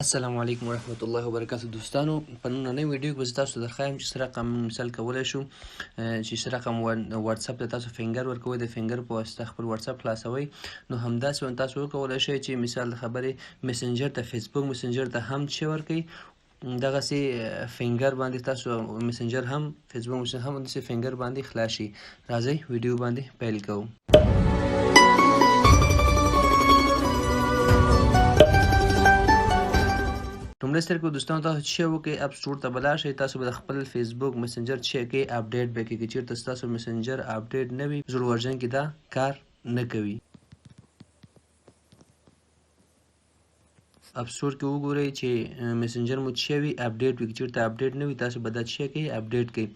السلام علیکم ورحمت الله وبرکاتو دوستانو په نننۍ ویډیو کې به زه تاسو ته درښایم چې څه رقم مثال کولی شو چې څه رقم واتساپ ته تاسو فنګر ورکوئ د فنګر په واسطه خپل واتساپ خلاصوئ نو همداسې هم تاسو وکولی شئ چې مثال د خبرې مسنجر ته فیسبوک مسنجر ته هم چې ورکوئ دغسې فنګر باندې تاسو مسنجر هم فیسبوک مسنجر هم داسې فنګر باندې خلاص شي. راځئ ویډیو باندې پیل کوو. لومړی ستر کې دوستانو تاسو چې وکړئ اپ سټور ته به لاړ شئ. تاسو به د خپل فیسبوک مسنجر چې کوئ اپډیټ به کړئ. که چېرته ستاسو مسنجر اپډیټ نه وي زوړ ورژن کې دا کار نه کوي. اپ سټور کې وګورئ چې مسنجر مو چې وي اپډیټ وي. که چېرته اپډیټ نه وي تاسو به دا چې کوئ اپډیټ کړئ.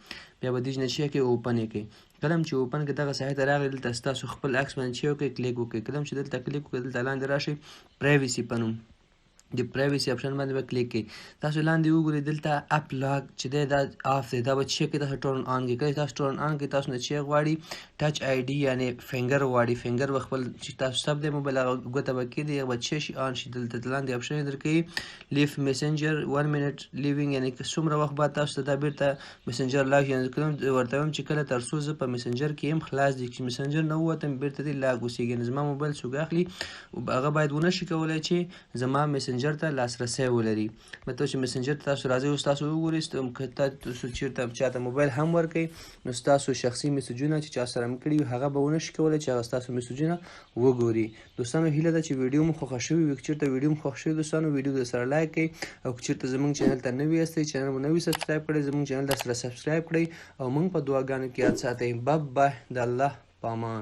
بیا به دې نه چې کوئ اوپن یې کړئ. کله چې اوپن کړئ دغه سایټ ته راغلی دلته ستاسو خپل عکس باندې چې وکړئ کلیک وکړئ. کله چې دلته کلیک وکړئ دلته لاندې راشئ پرایویسي په نوم د پرایویسي اپشن باندې به کلیک کړئ. تاسو لاندې وګورئ دلته اپ لاګ چې دی دا آف دی دا به چې کړئ تاسو ټرن آن کړئ. کله تاسو ټرن آن کړئ تاسو نه چې غواړي ټچ آی ډي یعنې فنګر غواړي. فنګر به خپل چې تاسو سب دی موبایل هغه ګوته به کېږدئ هغه به چې شي آن شي. دلته لاندې اپشن یې درکوي لیف مسنجر 1 منټ لیوینګ یعنې که څومره وخت بعد تاسو ته دا بیرته مسنجر لاګ شي. ورته وایم چې کله تر څو زه په مسنجر کې یم خلاص دی چې مسنجر نه ووتم بیرته دې لاګ اوسېږي. نو زما موبایل څوک اخلي هغه باید ونه شي کولی چې زما مسنجر ته لاسرسی ولري. مطلب چې مسنجر ته تاسو راځئ اوس تاسو وګورئ که تاسو چېرته چاته موبایل هم ورکوئ نو ستاسو شخصي میسجونه چې چا سره م کړي وي هغه به ونه شي کولی چې هغه ستاسو میسجونه وګوري. دوستانو هیله ده چې ویډیو مو خوښه شوې وي. که چېرته ویډیو مو خوښ شوي دوستانو ویډیو درسره لایک کړئ او که چېرته زموږ چینل ته نوي یاستئ چینل مو نوي سبسکرایب کړئ زموږ چینل درسره سبسکرایب کړئ او موږ په دعاګانو کې یاد ساتئ. بای د الله په امان.